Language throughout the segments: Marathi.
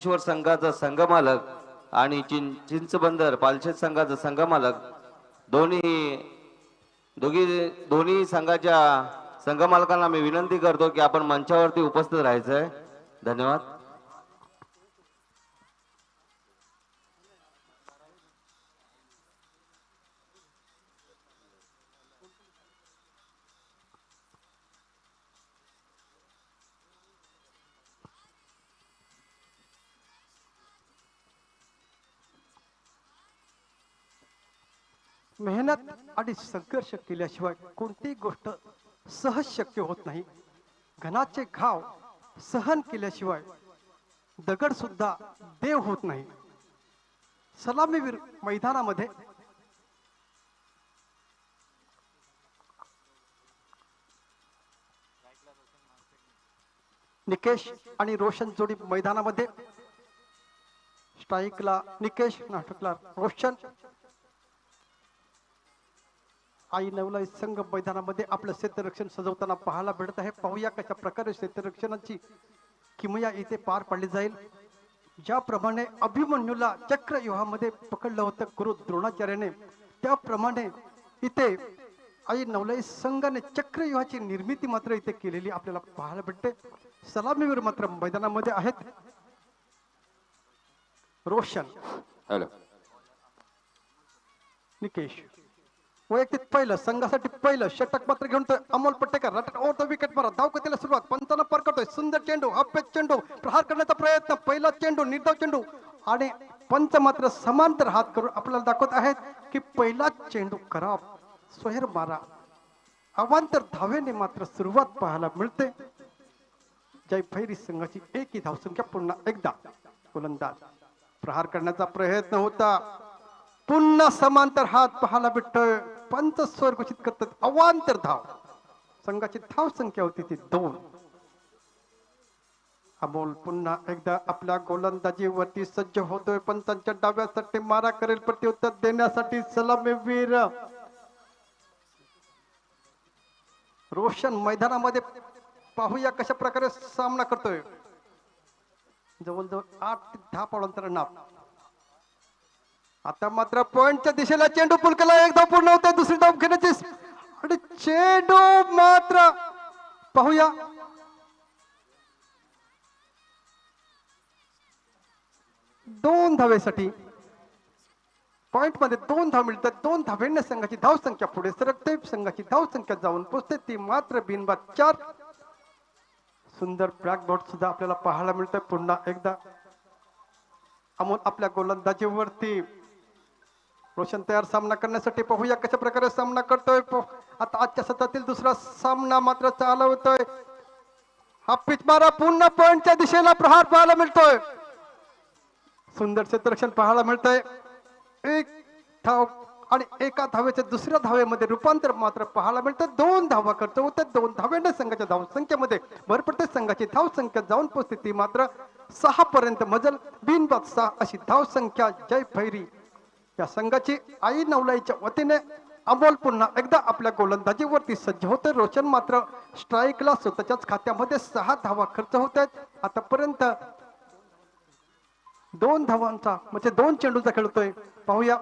ईश्वर संघाचा संघमालक आणि चिंचबंदर पालशेत संघाचा संघमालक दोन्ही दोन्ही संघाच्या संघमालकांना मी विनंती करतो की आपण मंचावरती उपस्थित राहायचं आहे. धन्यवाद. मेहनत आणि संघर्ष केल्याशिवाय कोणतीही गोष्ट सहज शक्य होत नाही. घनाचे घाव सहन केल्याशिवाय दगड सुद्धा देव होत नाही. सलामीवीर मैदानामध्ये निकेश आणि रोशन जोडी मैदानामध्ये. स्ट्राईकला निकेश, नाटकला रोशन. आई नवलाई संघ मैदानामध्ये आपलं क्षेत्ररक्षण सजवताना पाहायला भेटत आहे. पाहूया कशा प्रकारे क्षेत्ररक्षणाची किमया इथे पार पडली जाईल. ज्याप्रमाणे अभिमन्यूला चक्रव्यूहामध्ये पकडलं होतं गुरु द्रोणाचार्याने, त्याप्रमाणे इथे आई नवलाई संघाने चक्रव्यूहाची निर्मिती मात्र इथे केलेली आपल्याला पाहायला भेटते. सलामीवीर मात्र मैदानामध्ये आहेत. रोशन, हॅलो, निकेश. वैयक्तिक पहिलं, संघासाठी पहिलं षटक मात्र घेऊन Amol Pattekar रटत over the wicket मारा. धावगतीला सुरुवात, पंचांना पार करतोय. सुंदर चेंडू, अप्य चेंडू, प्रहार करण्याचा प्रयत्न. पहिला चेंडू, निर्धाव चेंडू आणि पंच मात्र समांतर हात करून आपल्याला दाखवत आहेत की पहिला चेंडू करा, सोहेर मारा. अवांतर धावेने मात्र सुरुवात पाहायला मिळते. जय भैरी संघाची एकही धावसंख्या. पुन्हा एकदा गोलंदाज प्रहार करण्याचा प्रयत्न होता. पुन्हा समांतर हात पाहायला भेटतोय. पंच स्वर घोषित करतात. अवांतर धाव. संघाची धाव संख्या होती ती 2. अमोल पुन्हा एकदा आपल्या गोलंदाजीवरती सज्ज होतोय. पंचांच्या डाव्यासाठी मारा करेल. प्रत्युत्तर देण्यासाठी सलामीवीर रोशन मैदानामध्ये. पाहूया कशा प्रकारे सामना करतोय. जवळजवळ 8 ते 10 पॉइंट. आता मात्र पॉइंटच्या दिशेला चेंडू पुल केला. एक धाव पूर्ण होते. दुसरी धाव घेण्याची आणि चेंडू मात्र पाहूया. दोन धावेसाठी पॉइंट मध्ये 2 धाव मिळतात. 2 धावेने संघाची धाव संख्या पुढे सरकते. संघाची धाव संख्या जाऊन पोहोचते ती मात्र बिनबाद 4. सुंदर ब्लॅकबॉर्ड सुद्धा आपल्याला पाहायला मिळतोय. पुन्हा एकदा अमोल आपल्या गोलंदाजीवरती. रोशन तयार सामना करण्यासाठी. पाहूया कशा प्रकारे सामना करतोय. आता आजच्या सत्रातील दुसरा सामना मात्र चालवतोय. हा पिच मारा पुन्हा पॉइंटच्या दिशेला प्रहार पाहायला मिळतोय. सुंदर क्षेत्ररक्षण पाहायला मिळतंय. एक धाव आणि एका धावेच्या दुसऱ्या धावेमध्ये रूपांतर मात्र पाहायला मिळतं. 2 धावा करतो होते. 2 धावेने संघाच्या धाव संख्येमध्ये भर पडते. संघाची धाव संख्या जाऊन पोहोचते ती मात्र 6 पर्यंत मजल. बिनबाद 6 अशी धाव संख्या जय भैरी या संघाची. आई नवलाईच्या वतीने अमोल पुन्हा एकदा आपल्या गोलंदाजीवरती सज्ज होते. रोशन मात्र स्ट्राईकला स्वतःच्याच खात्यामध्ये 6 धावा खर्च होत आहेत. आतापर्यंत 2 धावांचा म्हणजे 2 चेंडूचा खेळतोय. पाहूया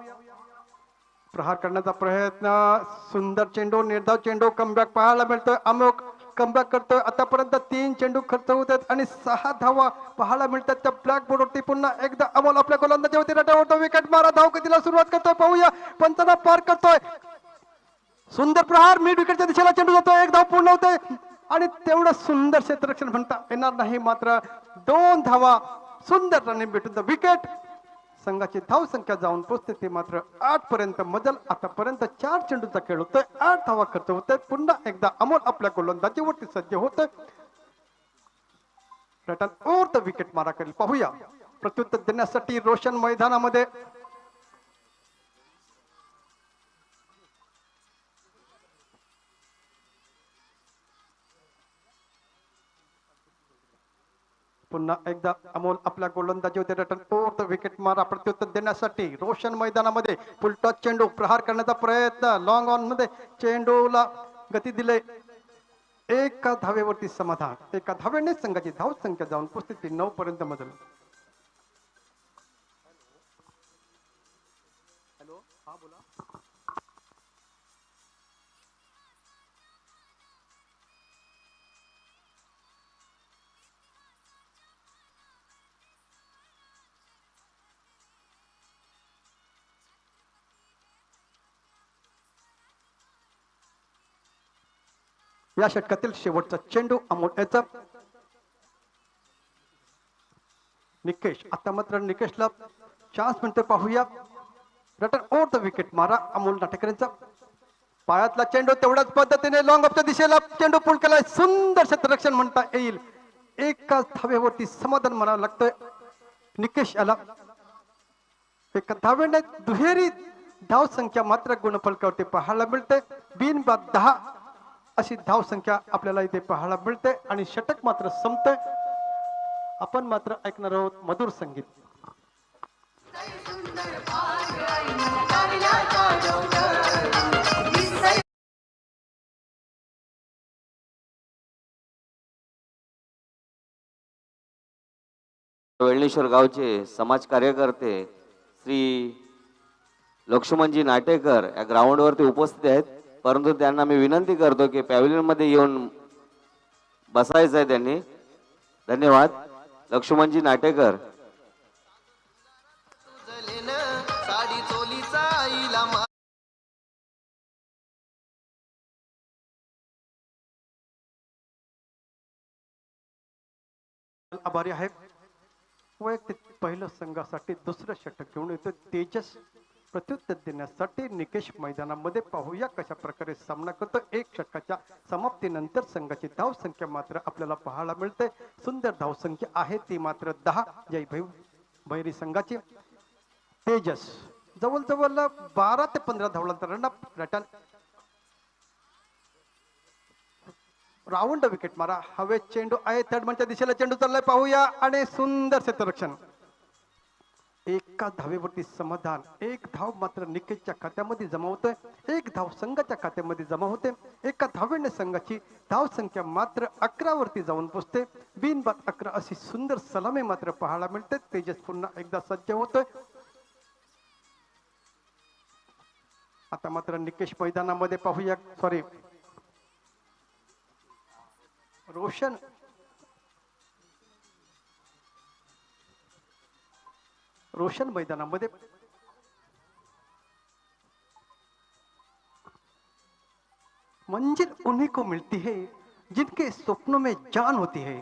प्रहार करण्याचा प्रयत्न. सुंदर चेंडू, निर्धाव चेंडू, कमबॅक पाहायला मिळतोय. अमोक कमबॅक करतोय. आतापर्यंत 3 चेंडू खर्च होत आहेत आणि 6 धावा पाहायला मिळतात. त्या ब्लॅक बोर्डवरती पुन्हा एकदा अमोल आपल्या गोलंदाजीवरती रटावतो. विकेट मारा. धावगतीला सुरुवात करतोय. पाहूया पंचांना पार करतोय. सुंदर प्रहार, मिड विकेटच्या दिशेला चेंडू जातोय. 1 धाव पूर्ण होते आणि तेवढं सुंदर क्षेत्ररक्षण म्हणता येणार नाही. मात्र 2 धावा सुंदर रनिंग भेटून द विकेट. संघाची धाव संख्या जाऊन पोहोचते ते मात्र 8 पर्यंत मजल. आतापर्यंत 4 चेंडूचा खेळ होतोय. 8 धावा खर्च होत आहेत. पुन्हा एकदा अमोल आपल्या गोलंदाजीवरती सज्ज होतोय. रटन ओव्हर द विकेट मारा करेल. पाहूया प्रत्युत्तर देण्यासाठी रोशन मैदानामध्ये. पुन्हा एकदा अमोल आपल्या गोलंदाजीवरती रटन ओव्हर द विकेट मारा. प्रत्युत्तर देण्यासाठी रोशन मैदानामध्ये. फुल टॉस चेंडू, प्रहार करण्याचा प्रयत्न. लॉंग ऑन मध्ये चेंडूला गती दिले. एका धावेवरती समाधान. एका धावेने संघाची धाव संख्या जाऊन 9 पर्यंत मजल. या षटकातील शेवटचा चेंडू अमोल याचा निकेश. आता मात्र निकेशला चान्स म्हणते, पाहूया. रटन ओव्हर द विकेट मारा अमोल नाटेकरांचा. पायातला चेंडू तेवढ्याच पद्धतीने लॉंग ऑफच्या दिशेला चेंडू पूल केलाय. सुंदर क्षेत्ररक्षण म्हणता येईल. एकाच धावेवरती समाधान म्हणावं लागतंय निकेश याला. एका धावेने दुहेरी धाव संख्या मात्र गुणफलकावरती पाहायला मिळते. बिनबाद 10 अशी धाव संख्या आपल्याला इथे पाहायला मिळते आणि षटक मात्र संपते. आपण मात्र ऐकणार आहोत मधुर संगीत. वेळणेश्वर गावचे समाज कार्यकर्ते श्री लक्ष्मणजी नाटेकर या ग्राउंडवरती उपस्थित आहेत, परंतु त्यांना मी विनंती करतो की पॅव्हिलियन मध्ये येऊन बसायचं आहे त्यांनी. धन्यवाद. लक्ष्मणजी नाटेकर. आभारी आहे. वैयक्तिक पहिलं संघासाठी दुसरं षटक घेऊन येतो तेजस. प्रत्युत्तर देण्यासाठी निकेश मैदानामध्ये. पाहूया कशा प्रकारे सामना करतो. एक षटकाच्या समाप्तीनंतर संघाची धाव संख्या मात्र आपल्याला पाहायला मिळते. सुंदर धाव संख्या आहे ती मात्र 10 जय भैरी संघाची. तेजस जवळजवळ 12 ते 15 धावलांतरांना रटन राऊंड विकेट मारा. हवे चेंडू आहे. थर्ड मनच्या दिशेला चेंडू चाललाय. पाहूया आणि सुंदर क्षेत्ररक्षण. एका धावेवरती समाधान. एक धाव मात्र निकेशच्या खात्यामध्ये जमा होतोय. एक धाव संघाच्या खात्यामध्ये जमा होते. एका धावेने संघाची धाव संख्या मात्र 11 वरती जाऊन पोहोचते. बिनबाद 11 अशी सुंदर सलामी मात्र पाहायला मिळते. तेजस पुन्हा एकदा सज्ज होतोय. आता मात्र निकेश मैदानामध्ये. पाहूया. सॉरी, रोशन मैदानामध्ये. मंजिल उन्हीं को मिलती है जिनके स्वप्नों में जान होती है.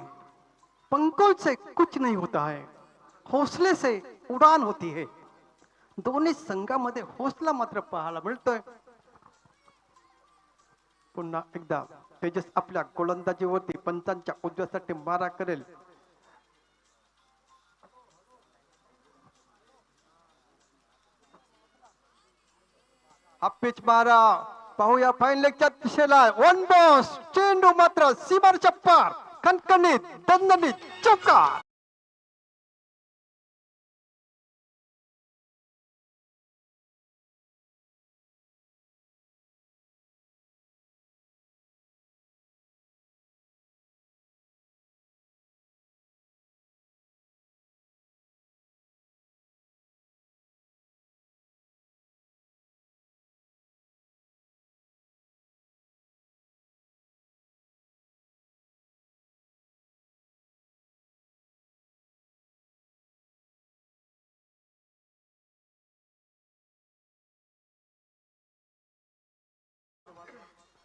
पंखों से कुछ नहीं होता है, हौसले से उड़ान होती है. दोन्ही संघामध्ये हौसला मात्र पाहायला मिळतोय. पुन्हा एकदा तेजस आपल्या गोलंदाजीवरती पंचांच्या उजव्यासाठी मारा करेल. हा पिच मारा. पाहूया फाईन लेगच्या दिशेला. One boss. चेंडू मात्र सीमारच्या पार. खणखणीत दणदणीत चौकार.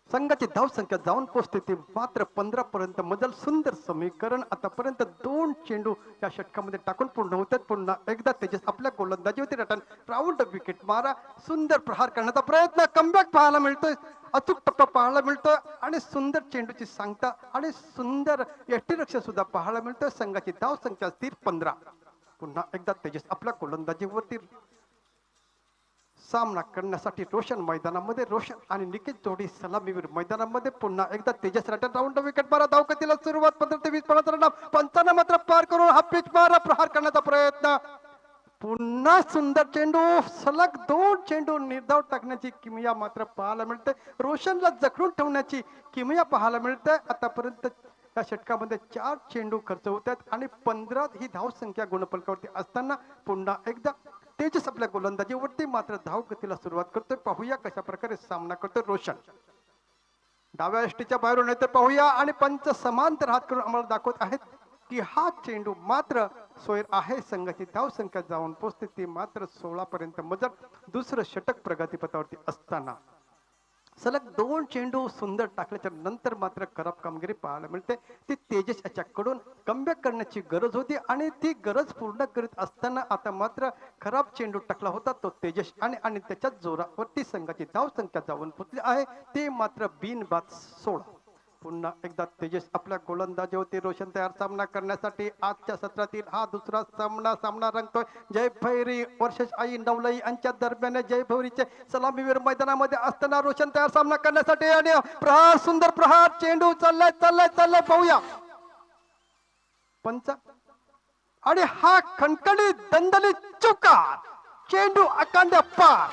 संघाची धाव संख्या जाऊन पोहोचते ती मात्र 15 पर्यंत. मजल सुंदर समीकरण. आतापर्यंत 2 चेंडू या षटकामध्ये टाकून पूर्ण होतात. पुन्हा एकदा तेजस आपल्या गोलंदाजीवरती रटन राऊंड विकेट मारा. सुंदर प्रहार करण्याचा प्रयत्न. कमबॅक पाहायला मिळतोय. अचूक टप्पा पाहायला मिळतोय आणि सुंदर चेंडूची सांगता आणि सुंदर यष्टीरक्षण सुद्धा पाहायला मिळतोय. संघाची धाव संख्या स्थिर 15. पुन्हा एकदा तेजस आपल्या गोलंदाजीवरती सामना करण्यासाठी रोशन मैदानामध्ये. रोशन आणि निकेश जोडी सलामीवीर मैदानामध्ये. पुन्हा एकदा तेजस रटन राऊंड विकेट मारा. धावगतीला सुरुवात 15 ते 20 पर्यंत. 55 मात्र पार करून हा पिच मारा. प्रहार करण्याचा प्रयत्न. पुन्हा सुंदर चेंडू. सलग 2 चेंडू निर्धाव टाकण्याची किमया मात्र पाहायला मिळते. रोशनला जखडून ठेवण्याची किमया पाहायला मिळते. आतापर्यंत या षटकामध्ये 4 चेंडू खर्च होतात आणि 15 ही धाव संख्या गुणफलकावरती असताना पुन्हा एकदा तेजस आपल्या गोलंदाजीवरती मात्र धावगतीला सुरुवात करतोय. पाहूया कशा प्रकारे सामना करतोय रोशन. डाव्या यष्टीच्या बाहेरून येते पाहूया आणि पंच समांतर हात करून आम्हाला दाखवत आहेत की हा चेंडू मात्र सोयर आहे. संघाची धाव संख्या जाऊन पोहोचते ती मात्र 16 पर्यंत मजल. दुसरं षटक प्रगतीपथावरती असताना सलग 2 चेंडू सुंदर टाकल्याच्या नंतर मात्र खराब कामगिरी पाहायला मिळते. ती तेजस याच्याकडून कमबॅक करण्याची गरज होती आणि ती गरज पूर्ण करीत असताना आता मात्र खराब चेंडू टाकला होता तो तेजस आणि त्याच्या जोरावरती संघाची धाव संख्या जाऊन पोहोचली आहे. ते मात्र बिनबाद 16. पुन्हा एकदा तेजस आपल्या गोलंदाजीवरती रोशन तयार सामना करण्यासाठी आजच्या सत्रातील हा दुसरा सामना रंगतोय. जय भैरी वर्षेश आई नवलाई यांच्या दरम्यान जय भैरीचे सलामीवीर मैदानामध्ये असताना रोशन तयार सामना करण्यासाठी आणि प्रहार सुंदर प्रहार चेंडू चाललाय पाहूया पंच आणि हा खणखणी दंदली चुकार चेंडू अकांड पार.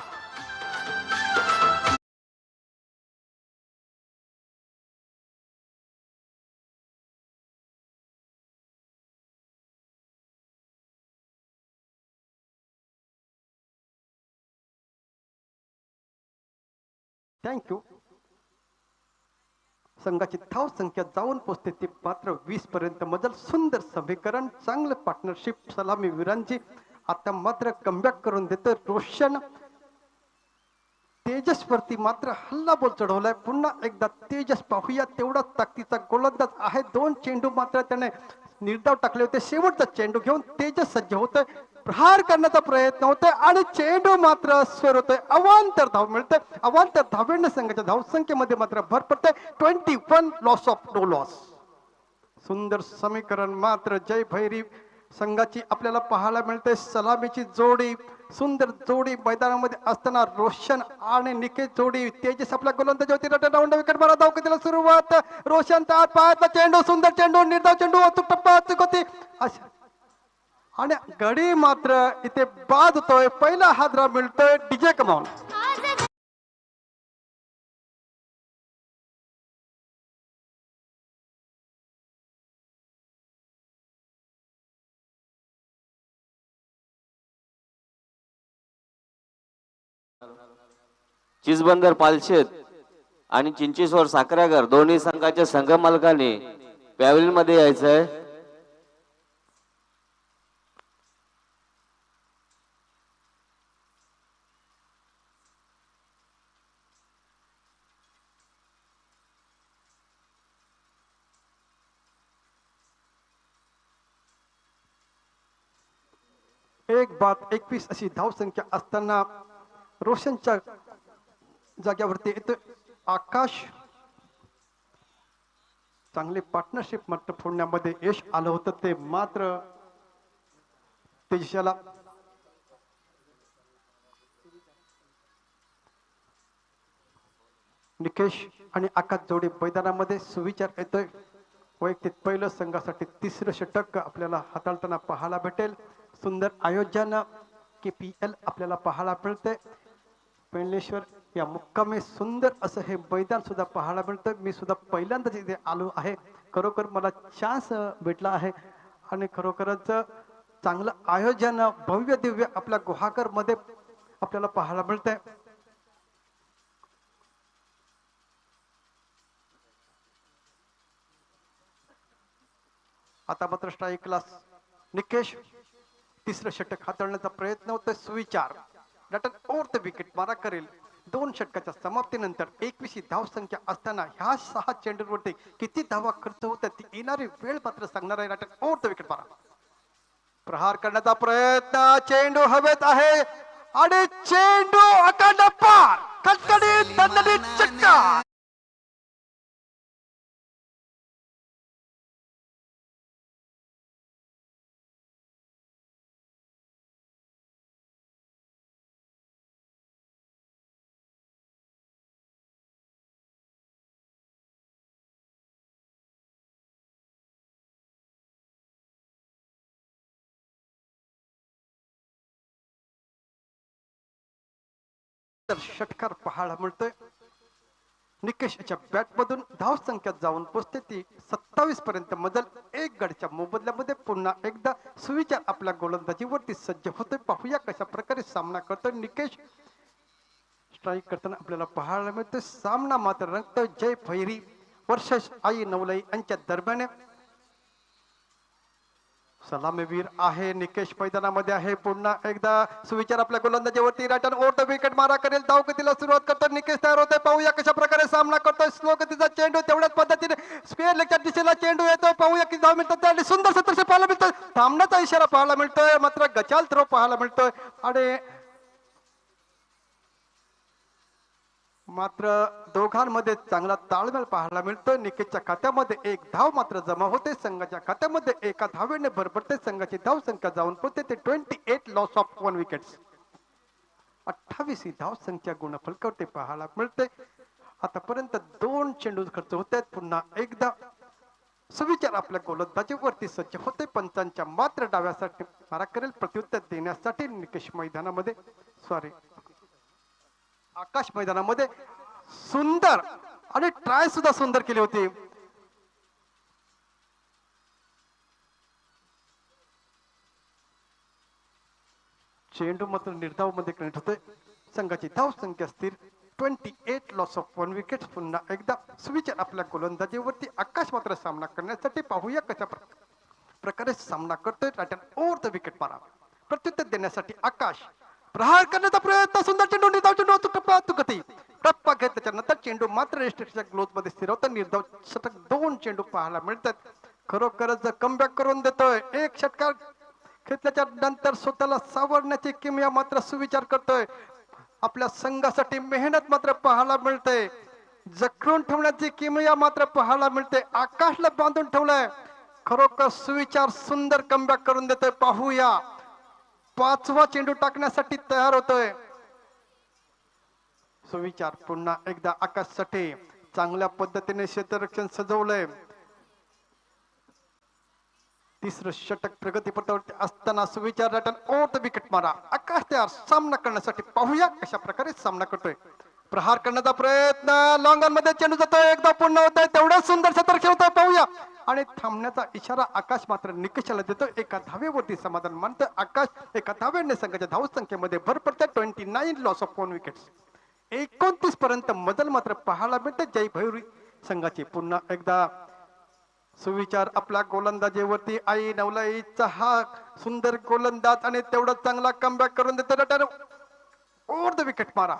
थँक्यू. संघाची धाव संख्या जाऊन पोहोचते ती मात्र 20 पर्यंत मजल. सुंदर समीकरण चांगलं पार्टनरशिप सलामी वीरांची. आता मात्र कमबॅक करून देतं रोशन. तेजस वरती मात्र हल्ला बोल चढवलाय. पुन्हा एकदा तेजस पाहूया तेवढा ताकदीचा गोलंदाज आहे. 2 चेंडू मात्र त्याने निर्धाव टाकले होते. शेवटचा चेंडू घेऊन तेजस सज्ज होतोय. प्रहार करण्याचा प्रयत्न होतोय आणि चेंडू मात्र स्वर होतोय. अवांतर धाव मिळते. अवांतर धावेने संघाच्या धावसंख्येमध्ये मात्र भर पडते. 21 लॉस ऑफ नो लॉस. सुंदर समीकरण मात्र जय भैरी संघाची आपल्याला पाहायला मिळते. सलामीची जोडी सुंदर जोडी मैदानामध्ये असताना रोशन आणि निकेश जोडी. तेजस आपल्या गोलंदाजीवरती रटन राऊंड विकेट मारा धावकीला सुरुवात. रोशन त्यात पायातला चेंडू सुंदर चेंडू निर्धाव चेंडू अचूक टप्पा होती आणि गडी मात्र इथे बाद होतोय. पहिला हादरा मिळतोय डीजे कमाल. चिचबंदर पालशेत आणि चिंचेश्वर साखरागर दोन्ही संघाच्या संघ मालकाने पॅव्हलियन मध्ये यायचंय. एक बाद 21 अशी धाव संख्या असताना रोशनच्या जाग्यावरती येतो आकाश. चांगली पार्टनरशिप मात्र फोडण्यामध्ये यश आलं होतं. ते मात्र तेजशाला निकेश आणि आकाश जोडी मैदानामध्ये सुविचार येतोय. वैयक्तिक पहिलं संघासाठी तिसरं षटक आपल्याला हाताळताना पाहायला भेटेल. सुंदर आयोजन KPL आपल्याला पाहायला मिळते. पेडणेश्वर या मुक्कामी सुंदर असं हे मैदान सुद्धा पाहायला मिळतं. मी सुद्धा पहिल्यांदाच इथे आलो आहे. खरोखर मला चान्स भेटला आहे आणि खरोखरच चांगलं आयोजन भव्य दिव्य आपल्या गुहागर मध्ये आपल्याला पाहायला मिळतंय. आता मात्र स्ट्राईकला निकेश तिसरं षटक हाताळण्याचा प्रयत्न होतोय. सुविचार रटन ओव्हर द विकेट मारा करेल. 2 षटकाच्या समाप्तीनंतर 21 धाव संख्या असताना ह्या 6 चेंडूवरती किती धावा खर्च होतात ती येणारी वेळ मात्र सांगणार आहे. रटन ओव्हर द विकेट मारा. प्रहार करण्याचा प्रयत्न चेंडू हवेत आहे आणि चेंडू अखंड पार खटखटी दणदणी चक्का. षटकार पाहायला मिळतोय. निकेशच्या बॅट मधून धाव संख्या जाऊन पोहोचते ती 27 पर्यंत मजल एक गडच्या मोबदल्यामध्ये पुन्हा एकदा सुविचार आपल्या गोलंदाजीवरती सज्ज होते. पाहूया कशा प्रकारे सामना करतो निकेश. स्ट्राईक करताना आपल्याला पाहायला मिळते सामना मात्र रंगतो जय भैरी वर्सेस आई नवलाई यांच्या दरम्यान. सलामीवीर आहे निकेश मैदानामध्ये आहे. पुन्हा एकदा सुविचार आपल्या गोलंदाजीवरती रायटन ओव्हर द विकेट मारा करेल. धाव गतीला सुरुवात करतो निकेश तयार होते. पाहूया कशा प्रकारे सामना करतोय. स्लो गतीचा चेंडू तेवढ्याच पद्धतीने स्क्वेअर लेगच्या दिशेला चेंडू येतोय. पाहूया की धाव मिळतात आणि सुंदर सतर्श पाहायला मिळतोय. थांबण्याचा इशारा पाहायला मिळतोय मात्र गचाल थ्रो पाहायला मिळतोय आणि मात्र दोघांमध्ये चांगला ताळमेळ पाहायला मिळतोय. निकेशच्या खात्यामध्ये एक धाव मात्र जमा होते. संघाच्या खात्यामध्ये एका धावेने भरभरते. संघाची धाव संख्या जाऊन पोहोचते ते 28 लॉस ऑफ 1 विकेट्स. 28 ही धाव संख्या गुणफलकावरती पाहायला मिळते. आतापर्यंत 2 चेंडू खर्च होत आहेत. पुन्हा एकदा सुविचार आपल्या गोलंदाजीवरती सज्ज होते. पंचांच्या मात्र डाव्यासाठी मारा करेल. प्रत्युत्तर देण्यासाठी निकेश मैदानामध्ये आकाश मैदानामध्ये सुंदर आणि ट्राय सुद्धा सुंदर केली होती. चेंडू मात्र निर्धाव मध्ये कनेक्ट होते. संघाची धाव संख्या स्थिर 28 लॉस ऑफ 1 विकेट. पुन्हा एकदा सुविचार आपल्या गोलंदाजीवरती आकाश मात्र सामना करण्यासाठी पाहूया कशा प्रकारे सामना करतोय. रायटन ओव्हर द विकेट मारा प्रत्युत्तर देण्यासाठी आकाश प्रहार करण्याचा प्रयत्न. सुंदर चेंडू निर्धाव चेंडू तुकती टप्पा घेत त्याच्यानंतर चेंडू मात्र रेस्ट्रिक्शनच्या ग्लोज मध्ये स्थिरवता. निर्धाव षटक 2 चेंडू पाहायला मिळतात. खरोखरच कमबॅक करून देतोय. एक षटकार घेतल्याच्या नंतर स्वतःला सावरण्याची किमया मात्र सुविचार करतोय. आपल्या संघासाठी मेहनत मात्र पाहायला मिळते. जखडून ठेवण्याची किमया मात्र पाहायला मिळते. आकाशला बांधून ठेवलंय. खरोखर सुविचार सुंदर कमबॅक करून देतोय. पाहूया 5वा चेंडू टाकण्यासाठी तयार होतोय सुविचार. पुन्हा एकदा आकाशसाठी चांगल्या पद्धतीने क्षेत्ररक्षण सजवलंय. 3रं षटक प्रगतीपथावरती असताना सुविचार रटन ओव्हर द विकेट मारा. आकाश तयार सामना करण्यासाठी. पाहूया कशा प्रकारे सामना करतोय. प्रहार करण्याचा प्रयत्न लॉंग ऑन मध्ये चेंडू जातोय. एकदा पुन्हा होतोय. तेवढं सुंदर क्षेत्र खेळतोय. पाहूया आणि थांबण्याचा इशारा आकाश मात्र निकषाला देतो. एका धावेवरती समाधान मानतं आकाश. एका धावेने संघाच्या धाव संख्येमध्ये भर पडते. 29 लॉस ऑफ 1 विकेट्स. 29 पर्यंत मजल मात्र पाहायला मिळते जय भैरी संघाची. पुन्हा एकदा सुविचार आपल्या गोलंदाजीवरती आई नवलाईचा हा सुंदर गोलंदाज आणि तेवढा चांगला कमबॅक करून देतो. रटर ओव्हर द विकेट मारा.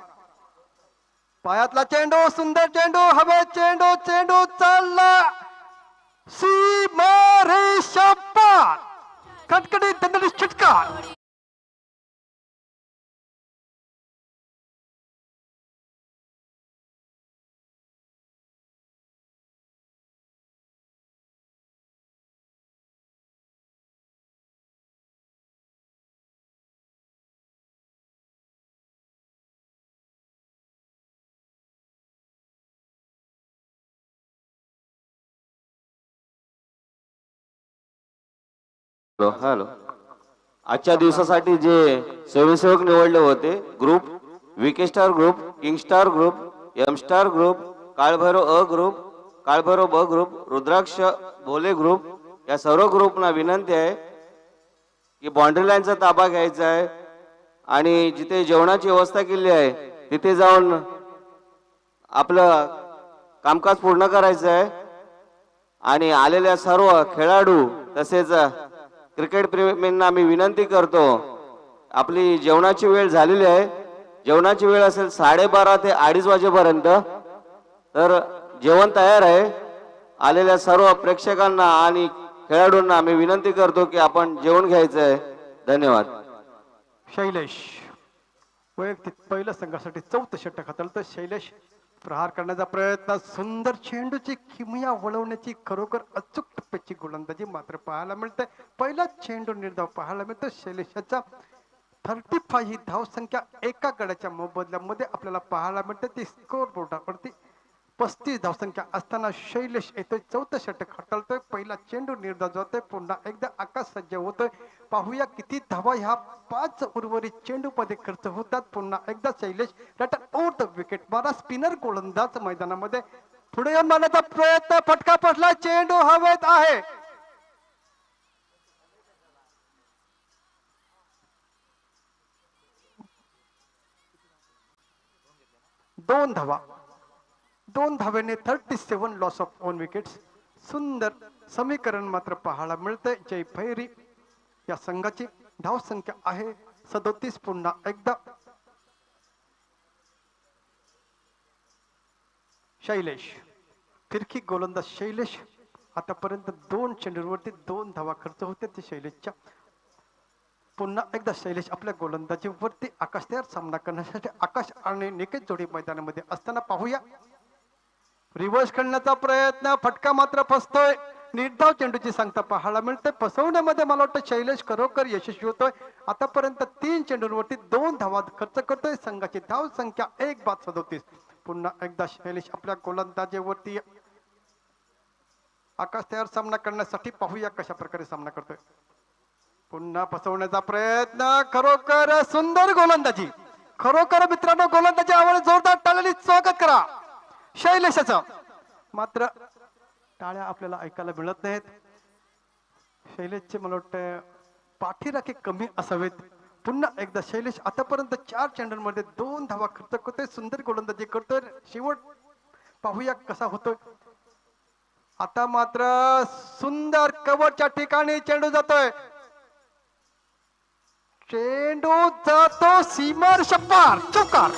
पायातला चेंडू सुंदर चेंडू हवे चेंडू चेंडू चालला सीमारेषा पार. खटखटीत दणदणीत षटकार. हॅलो. आजच्या दिवसासाठी जे स्वयंसेवक निवडले होते ग्रुप विके star group, king star group, M star group, Kalbhairav अ ग्रुप, काळभैरव ब ग्रुप, रुद्राक्ष भोले ग्रुप या सर्व ग्रुपना विनंती आहे की बाउंड्री लाईनचा ताबा घ्यायचा आहे आणि जिथे जेवणाची व्यवस्था केली आहे तिथे जाऊन आपलं कामकाज पूर्ण करायचं आहे. आणि आलेल्या सर्व खेळाडू तसेच क्रिकेट प्रेमींना मी विनंती करतो, आपली जेवणाची वेळ झालेली आहे. जेवणाची वेळ असेल 12:30 ते 2:30 वाजेपर्यंत. तर जेवण तयार आहे. आलेल्या सर्व प्रेक्षकांना आणि खेळाडूंना मी विनंती करतो की आपण जेवण घ्यायचं आहे. धन्यवाद. शैलेश वैयक्तिक पहिल्या संघासाठी 4थं षटक हाताळतं. शैलेश प्रहार करण्याचा प्रयत्न. सुंदर चेंडूची किमया वळवण्याची खरोखर अचूक टप्प्याची गोलंदाजी मात्र पाहायला मिळते. पहिला चेंडू निर्धाव पाहायला मिळतो शैलेशाचा. 35 ही धाव संख्या एका गड्याच्या मोबदल्यामध्ये आपल्याला पाहायला मिळते. ती स्कोर बोर्डावरती 35 धावसंख्या असताना शैलेश येतोय, चौथं षटक हाताळतोय, पहिला चेंडू निर्धाव जातोय, पुन्हा एकदा आकाश सज्ज होतोय. पाहूया किती धावा ह्या 5 उर्वरित चेंडू मध्ये खर्च होतात. पुन्हा एकदा शैलेश रटत ओढ विकेट मारा. स्पिनर गोलंदाज मैदानामध्ये पुढे येऊन मारण्याचा प्रयत्न, फटका पडला, चेंडू हवेत आहे. दोन धावा, 2 धावेने 37 लॉस ऑफ 1 विकेट्स. सुंदर समीकरण मात्र पाहायला मिळतंय. जय भैरी या संघाची धाव संख्या आहे 37. पुन्हा एकदा शैलेश, फिरकी गोलंदाज शैलेश. आतापर्यंत 2 चेंडूवरती 2 धावा खर्च होते ते शैलेशच्या. पुन्हा एकदा शैलेश आपल्या गोलंदाजीवरती. आकाश तयार. सामना करण्यासाठी आकाश आणि निकेश जोडी मैदानामध्ये असताना पाहूया रिव्हर्स खेळण्याचा प्रयत्न, फटका मात्र फसतोय. निर्धाव चेंडूची सांगता पाहायला मिळते. फसवण्यामध्ये मला वाटतं शैलेश खरोखर यशस्वी होतोय. आतापर्यंत 3 चेंडूंवरती 2 धावा खर्च करतोय. संघाची धाव संख्या 1/37. पुन्हा एकदा शैलेश आपल्या गोलंदाजीवरती. आकाश तयार सामना करण्यासाठी. पाहूया कशा प्रकारे सामना करतोय. पुन्हा फसवण्याचा प्रयत्न, खरोखर सुंदर गोलंदाजी. खरोखर मित्रांनो गोलंदाजी आवड जोरदार टाळ्यांनी स्वागत करा शैलेशाचं. मात्र टाळ्या आपल्याला ऐकायला मिळत नाहीत. शैलेशचे मला वाटतं पाठीराखे कमी असावेत. पुन्हा एकदा शैलेश आतापर्यंत 4 चेंडूंमध्ये 2 धावा खर्च करतोय. सुंदर गोलंदाजी करतोय. शेवट पाहूया कसा होतोय. आता मात्र सुंदर कव्हरच्या ठिकाणी चेंडू जातोय. चेंडू जातो सीमार शप्पार चौकार.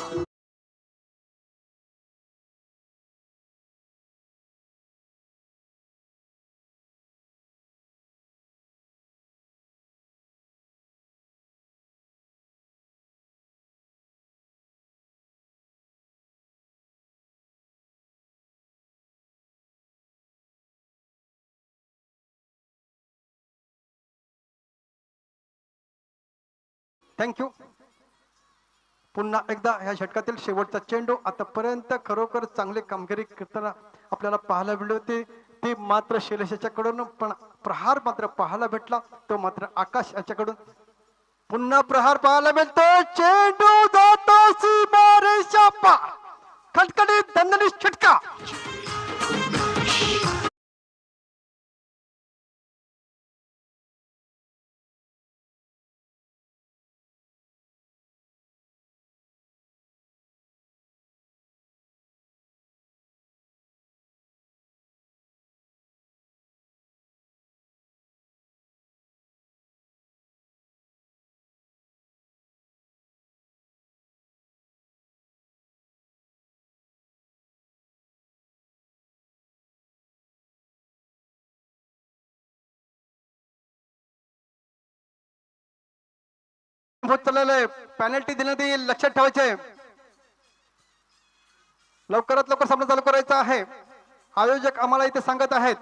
थँक्यू. पुन्हा एकदा ह्या षटकातील शेवटचा चेंडू. आतापर्यंत खरोखर चांगली कामगिरी करताना आपल्याला पाहायला मिळले होते. ते मात्र शैलेशाच्याकडून पण प्रहार मात्र पाहायला भेटला. तो मात्र आकाश याच्याकडून पुन्हा प्रहार पाहायला मिळतो. चेंडू जातो सीमारेषा पार. खटखटीत दणदणीत षटका. होत चाललेलं आहे. पॅनल्टी देण्यात येईल, लक्षात ठेवायचे. लवकरात लवकर सामना चालू करायचा आहे. आयोजक आम्हाला इथे सांगत आहेत.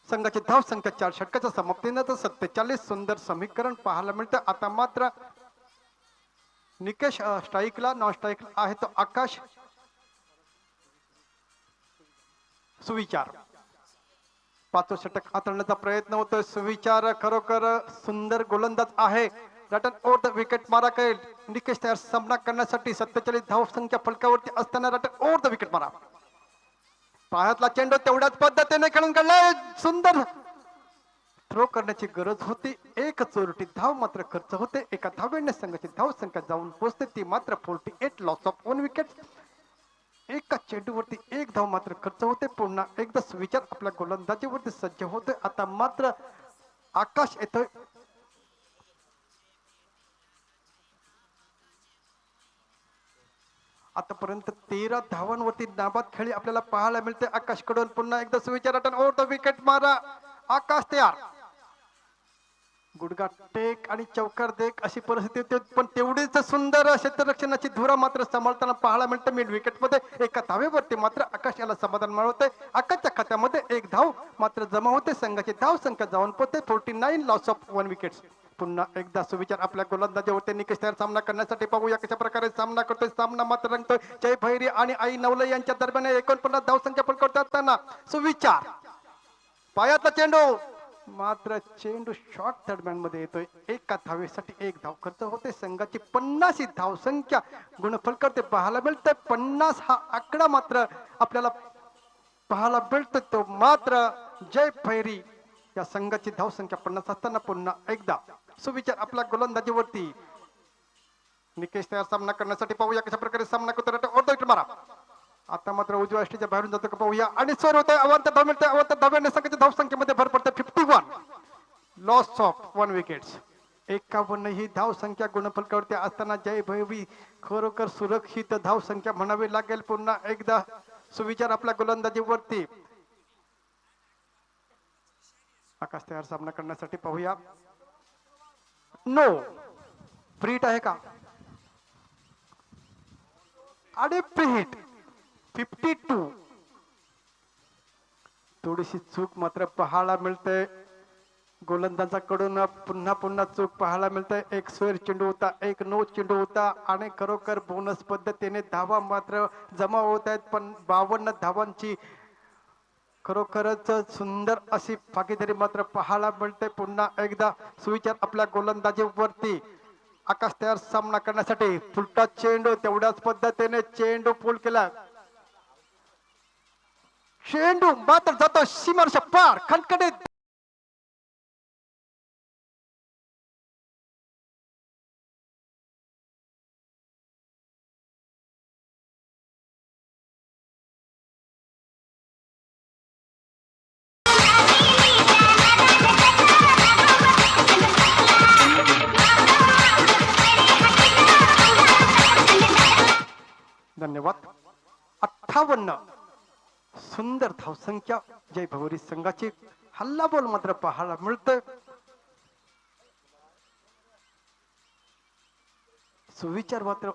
संघाची धाव संख्या 4 षटकाच्या समाप्तीनंतर 47. सुंदर समीकरण पाहायला मिळतं. आता मात्र निकेश स्ट्राईकला, नॉन स्ट्राईक आहे तो आकाश. सुविचार 5 षटक हाताळण्याचा प्रयत्न होतोय. सुविचार खरोखर सुंदर गोलंदाज आहे. रटन ओव्हर द विकेट मारा करेल. निकेश तयार सामना करण्यासाठी. 47 धाव संख्या फलकावरती असताना रटन ओव्हर द विकेट मारा. पायातला चेंडू तेवढ्याच पद्धतीने खेळून काढलाय. सुंदर थ्रो करण्याची गरज होती. एक चोरटी धाव मात्र खर्च होते. एका धावेने संघाची धाव संख्या जाऊन पोहोचते. ती मात्र 48 लॉस ऑफ 1 विकेट. एका चेंडूवरती 1 धाव मात्र खर्च होते. पुन्हा एकदा सुविचार आपल्या गोलंदाजीवरती सज्ज होते. आता मात्र आकाश येतोय. आतापर्यंत 13 धावांवरती नाबाद खेळी आपल्याला पाहायला मिळते आकाशकडून. पुन्हा एकदा सुविचार रटन ओव्हर द विकेट मारा. आकाश तयार. गुडगा टेक आणि चौकार देक अशी परिस्थिती होती. पण तेवढीच सुंदर क्षेत्ररक्षणाची धुरा मात्र सांभाळताना पाहायला मिळते. मिड विकेट मध्ये एका धावेवरती मात्र आकाश याला समाधान मिळवते. आकाशच्या खात्यामध्ये 1 धाव मात्र जमा होते. संघाची धाव संख्या जाऊन पोहोचते 49 लॉस ऑफ 1 विकेट्स. पुन्हा एकदा सुविचार आपल्या गोलंदाजीवरती निकष तयार सामना करण्यासाठी पाहूया कशा प्रकारे सामना करतोय. सामना मात्र रंगतोय जय भैरी आणि आई नवले यांच्या दरम्यान 49 धावसंख्या फलकवत असताना सुविचार पायातला चेंडू मात्र चेंडू शॉर्ट दरम्यान मध्ये येतोय. एका धावेसाठी एक धाव खर्च होते. संघाची 50 धावसंख्या गुणफल करते पाहायला मिळते. 50 हा आकडा मात्र आपल्याला पाहायला मिळतो. तो मात्र जय भैरी या संघाची धावसंख्या 50 असताना पुन्हा एकदा सुविचार आपल्या गोलंदाजीवरती निकेश तयार सामना करण्यासाठी पाहूया कशा प्रकारे सामना करतो. मारा आता मात्र उजव्या अष्टीच्या बाहेरून जातो का पाहूया आणि स्वर होते. अवांतर धाव मिळते. अवांतर धाव्याने संघाच्या धावसंख्येमध्ये भर पडते. 51 लॉस ऑफ 1 विकेट्स. 51 ही धावसंख्या गुणफलकावरती असताना जय भैरी खरोखर सुरक्षित धावसंख्या म्हणावी लागेल. पुन्हा एकदा सुविचार आपल्या गोलंदाजीवरती आकाश तयार सामना करण्यासाठी पाहूया. नो फ्रीट आहे का आणि प्रीहिट 52. थोडीशी चूक मात्र पाहायला मिळते गोलंदाजाकडून. पुन्हा पुन्हा चूक पाहायला मिळते. एक स्वेर चेंडू होता, एक नो चेंडू होता आणि खरोखर बोनस पद्धतीने धावा मात्र जमा होत आहेत. पण 52 धावांची खरोखरच सुंदर अशी भागीदारी मात्र पाहायला मिळते. पुन्हा एकदा सुविचार आपल्या गोलंदाजीवरती आकाश तयार सामना करण्यासाठी फुलटा चेंडू तेवढ्याच पद्धतीने चेंडू पूल केला. चेंडू मात्र जातो सीमारेषा पार खणखणीत. धन्यवाद. 58 सुंदर धावसंख्या जय भैरी संघाची. हल्ला बॉल मात्र पाहायला मिळतोय. सुविचार मात्र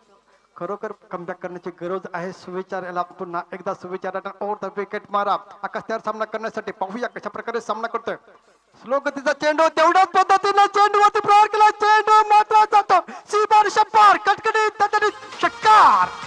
खरोखर कमबॅक करण्याची गरज आहे. सुविचार याला पुन्हा एकदा सुविचाराने ओव्हर द विकेट मारा. आकाश तयार सामना करण्यासाठी पाहूया कशा प्रकारे सामना करतोय. स्लो गतीचा चेंडू तेवढ्याच पद्धतीने चेंडूवरती प्रहार केला. चेंडू मात्र जातो सीमारेषा पार कटकटी षटकार.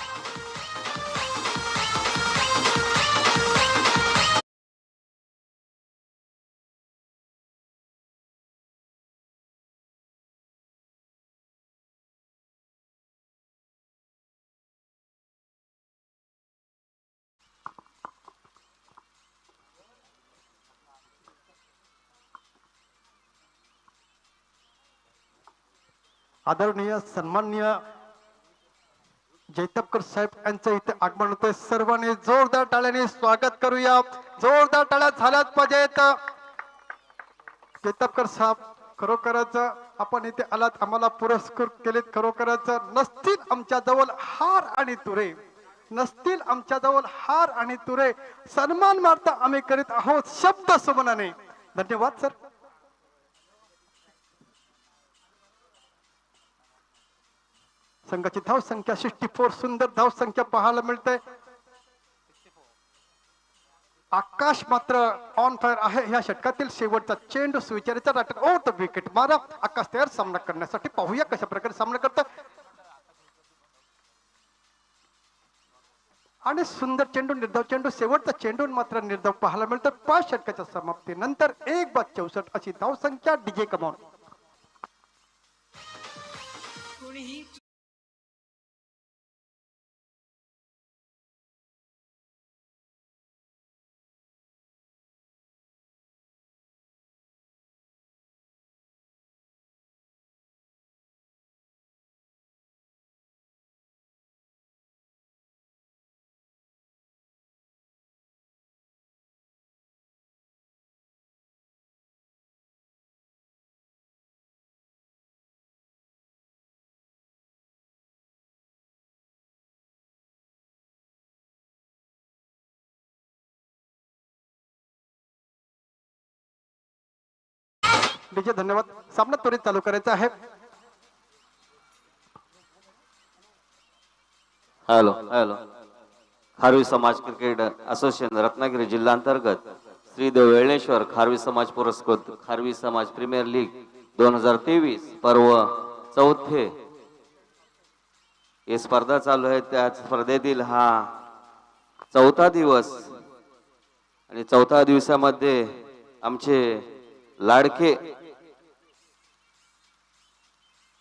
आदरणीय सन्माननीय जैतपकर साहेब यांचं इथे आगमन होतंय. सर्वांनी जोरदार टाळ्यांनी स्वागत करूया. जोरदार टाळ्या झाल्याच पाहिजेत. जैतपकर साहेब खरोखरच आपण इथे आलात, आम्हाला पुरस्कृत केलेत. खरोखरच नसतील आमच्या जवळ हार आणि तुरे, नसतील आमच्या जवळ हार आणि तुरे, सन्मान मार्ता आम्ही करीत आहोत शब्द सुमनाने. धन्यवाद सर. संघाची धाव संख्या 64 सुंदर धाव संख्या पाहायला मिळते. आकाश मात्र ऑन फायर आहे. ह्या षटकातील शेवटचा चेंडू सुविचाराचा राटर ओव्हर द विकेट मारा. आकाश तयार सामना करण्यासाठी पाहूया कशा प्रकारे सामना करतो. आणि सुंदर चेंडू निर्धाव चेंडू शेवटचा चेंडू मात्र निर्धाव पाहायला मिळतो. 5 षटकाच्या समाप्तीनंतर 1/64 अशी धाव संख्या डीजे कमावून. डीजे धन्यवाद. सामना त्वरित चालू करायचा आहे. Hello hello. खारवी समाज क्रिकेट असोसिएशन रत्नागिरी जिल्हा अंतर्गत श्री देव वेळेश्वर खारवी समाज पुरस्कृत खारवी समाज प्रीमियर लीग 2023 पर्व चौथे ही स्पर्धा चालू आहे. त्या स्पर्धेतील हा चौथा दिवस आणि चौथा दिवसामध्ये आमचे लाडके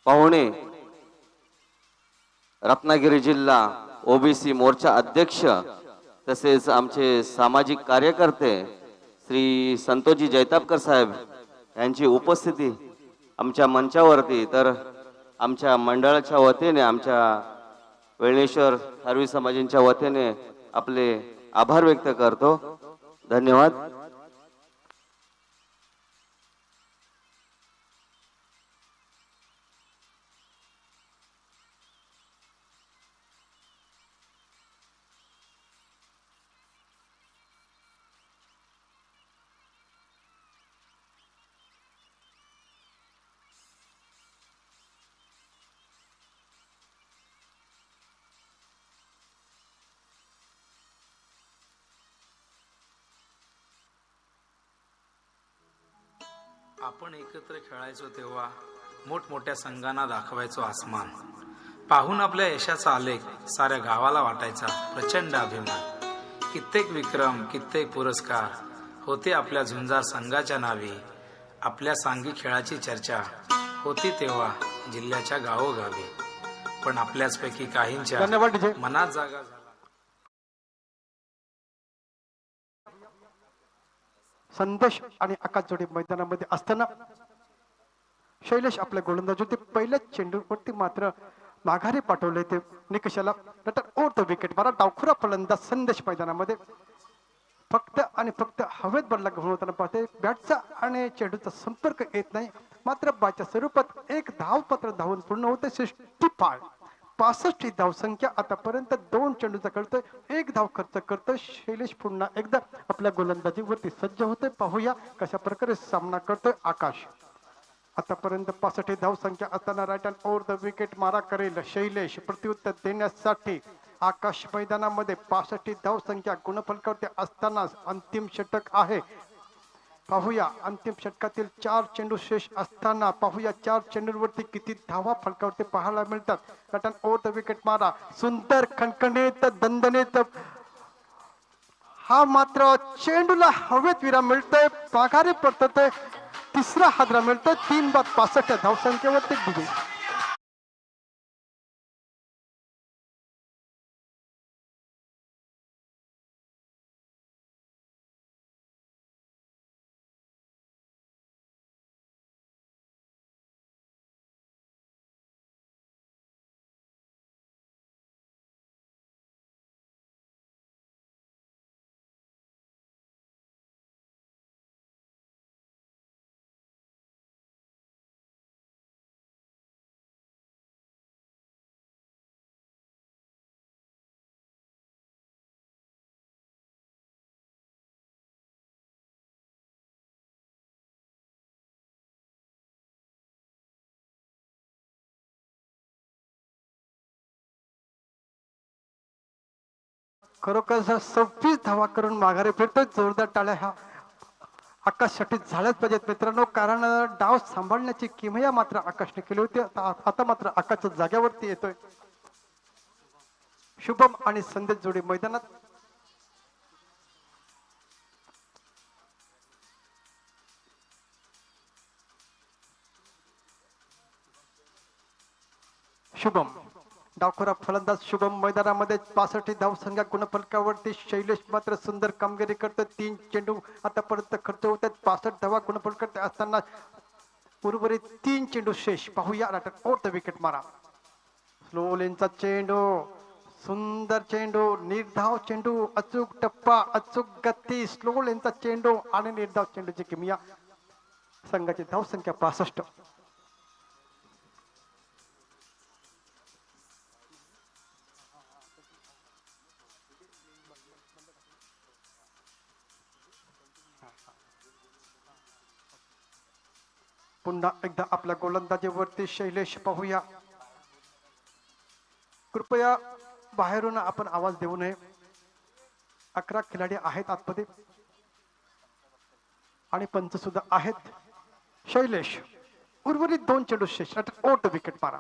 पाहुणे रत्नागिरी जिल्हा ओबीसी मोर्चा अध्यक्ष तसेच आमचे सामाजिक कार्यकर्ते श्री संतोषजी जैतापकर साहेब यांची उपस्थिती आमच्या मंचावरती, तर आमच्या मंडळाच्या वतीने आमच्या वेळणेश्वर सर्व समाजांच्या वतीने आपले आभार व्यक्त करतो. धन्यवाद. आपण एकत्र खेळायचो तेव्हा मोठमोठ्या संघांना दाखवायचो आसमान. पाहून आपल्या यशाचा आलेख साऱ्या गावाला वाटायचा प्रचंड अभिमान. कित्येक विक्रम, कित्येक पुरस्कार होते आपल्या झुंजार संघाच्या नावी. आपल्या सांगी खेळाची चर्चा होती तेव्हा जिल्ह्याच्या गावोगावी. पण आपल्याचपैकी काहींच्या धन्यवाद DJ. मनात जागा झाला. संदेश आणि आकाश जोडी मैदानामध्ये असताना शैलेश आपल्या गोलंदाज होते. पहिल्याच चेंडूवरती मात्र माघारी पाठवले ते निकषाला. नंतर ओव्हर द विकेट मारा डावखुरा फलंदाज संदेश मैदानामध्ये फक्त आणि फक्त हवेत बदला घेऊन होताना पाहते. बॅटचा आणि चेंडूचा संपर्क येत नाही, मात्र बाच्या स्वरूपात एक धावपत्र धावून पूर्ण होते. 65 धावसंख्या आतापर्यंत 2 चेंडूचा करतोय, 1 धाव खर्च करतोय. शैलेश पुन्हा एकदा आपल्या गोलंदाजीवरती सज्ज होते. पाहूया कशा प्रकारे सामना करतोय आकाश. आतापर्यंत 65 धावसंख्या असताना right hand over the wicket मारा करेल शैलेश. प्रत्युत्तर देण्यासाठी आकाश मैदानामध्ये 65 धावसंख्या गुणफलकावरती असताना अंतिम षटक आहे. पाहूया अंतिम षटकातील 4 चेंडू शेष असताना पाहूया 4 चेंडूवरती किती धावा फलकावरती पाहायला मिळतात. Right hand over the wicket मारा सुंदर खणखणीत दणदणीत हा मात्र चेंडूला हवेत विराम मिळतोय, माघारी पडतोय. तिसरा हादरा मिळतोय. 3 बाद 65 धावसंख्येवरती DJ. खरोखर 26 धावा करून माघारी फिरतोय. जोरदार टाळ्या ह्या आकाशसाठी झाल्याच पाहिजेत मित्रांनो, कारण डाव सांभाळण्याची किमया मात्र आकाशने केली होती. आता मात्र आकाशच्या जाग्यावरती येतोय. शुभम आणि संदेश जोडी मैदानात. शुभम डावखोरा फलंदाज शुभम मैदानामध्ये 65 धावसंख्या गुणफलकावरती. शैलेश मात्र सुंदर कामगिरी करतो. 3 चेंडू आतापर्यंत खर्च होत आहेत. 65 धावा गुणफलक असताना उर्वरित 3 चेंडू शेष. पाहूया right hand over the wicket मारा स्लो लेनचा चेंडू, सुंदर चेंडू, निर्धाव चेंडू, अचूक टप्पा, अचूक गती. स्लो लेनचा चेंडू आणि निर्धाव चेंडूची किमया. संघाची धावसंख्या 65. पुन्हा एकदा आपल्या गोलंदाजीवरती शैलेश. पाहूया कृपया बाहेरून आपण आवाज देऊ नये. 11 खिलाडी आहेत आतमध्ये आणि पंच सुद्धा आहेत. शैलेश उर्वरित 2 चेंडू षटक ओट विकेट मारा.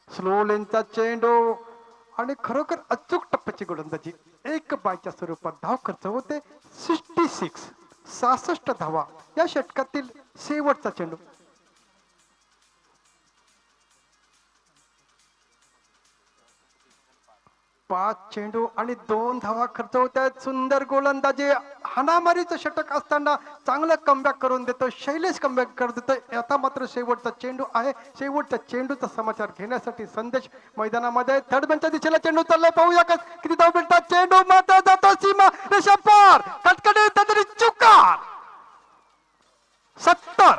स्लो लेनचा चेंडू आणि खरोखर अचूक टप्प्याची गोलंदाजी. 1 बायच्या स्वरूपात धाव खर्च होते 66 धावा. या षटकातील शेवटचा चेंडू. 5 चेंडू आणि 2 धावा खर्च होत आहेत. सुंदर गोलंदाजी. हाणामारीचं षटक असताना चांगलं कमबॅक करून देतो शैलेश. कमबॅक कर देतोय. आता मात्र शेवटचा चेंडू आहे. शेवटच्या चेंडूचा समाचार घेण्यासाठी संदेश मैदानामध्ये. थर्ड बेंचच्या दिशेला चेंडू चाललाय. पाहूया किती धाव मिळतात. चेंडू मात्र जातो सीमा रेषा पार. कटकटी तरी चुकार. 70.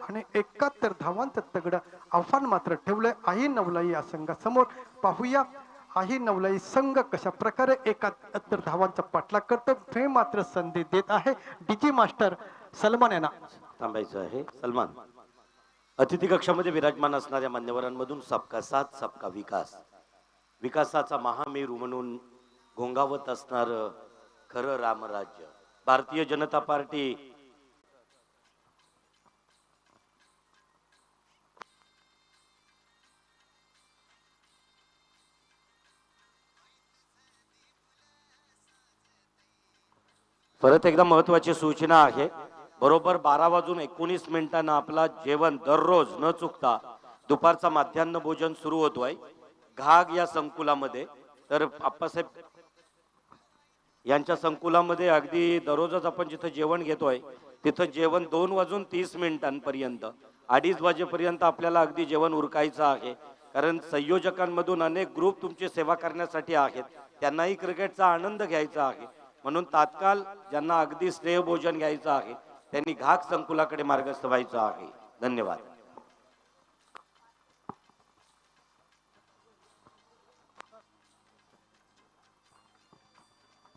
आणि 71 धावांचं तगडं आव्हान मात्र ठेवलंय आई नवलाई या संघासमोर. पाहूया आई नवलाई संघ कशा प्रकारे 71 धावांचा पाठलाग करतो. हे मात्र संधी देत आहे डीजी मास्टर सलमान यांना. थांबायचं आहे. सलमान, अतिथी कक्षामध्ये विराजमान असणाऱ्या मान्यवरांमधून सबका साथ सबका विकास, विकासाचा महामेरू म्हणून घोंगावत असणार खरं रामराज्य भारतीय जनता पार्टी परत एकदा महत्वाची सूचना आहे. बरोबर 12:19 आपला जेवण दररोज न चुकता दुपारचा माध्यान्ह भोजन सुरू होतोय घाग या संकुलामध्ये. तर आप्पासाहेब यांच्या संकुलामध्ये अगदी दररोजच आपण जिथं जेवण घेतोय तिथं जेवण 2:30 2:30 वाजेपर्यंत आपल्याला अगदी जेवण उरकायचं आहे. कारण संयोजकांमधून अनेक ग्रुप तुमची सेवा करण्यासाठी आहेत. त्यांनाही क्रिकेटचा आनंद घ्यायचा आहे. म्हणून तात्काळ ज्यांना अगदी स्नेह भोजन घ्यायचं आहे त्यांनी घाग संकुलाकडे मार्गस्थ व्हायचं आहे. धन्यवाद.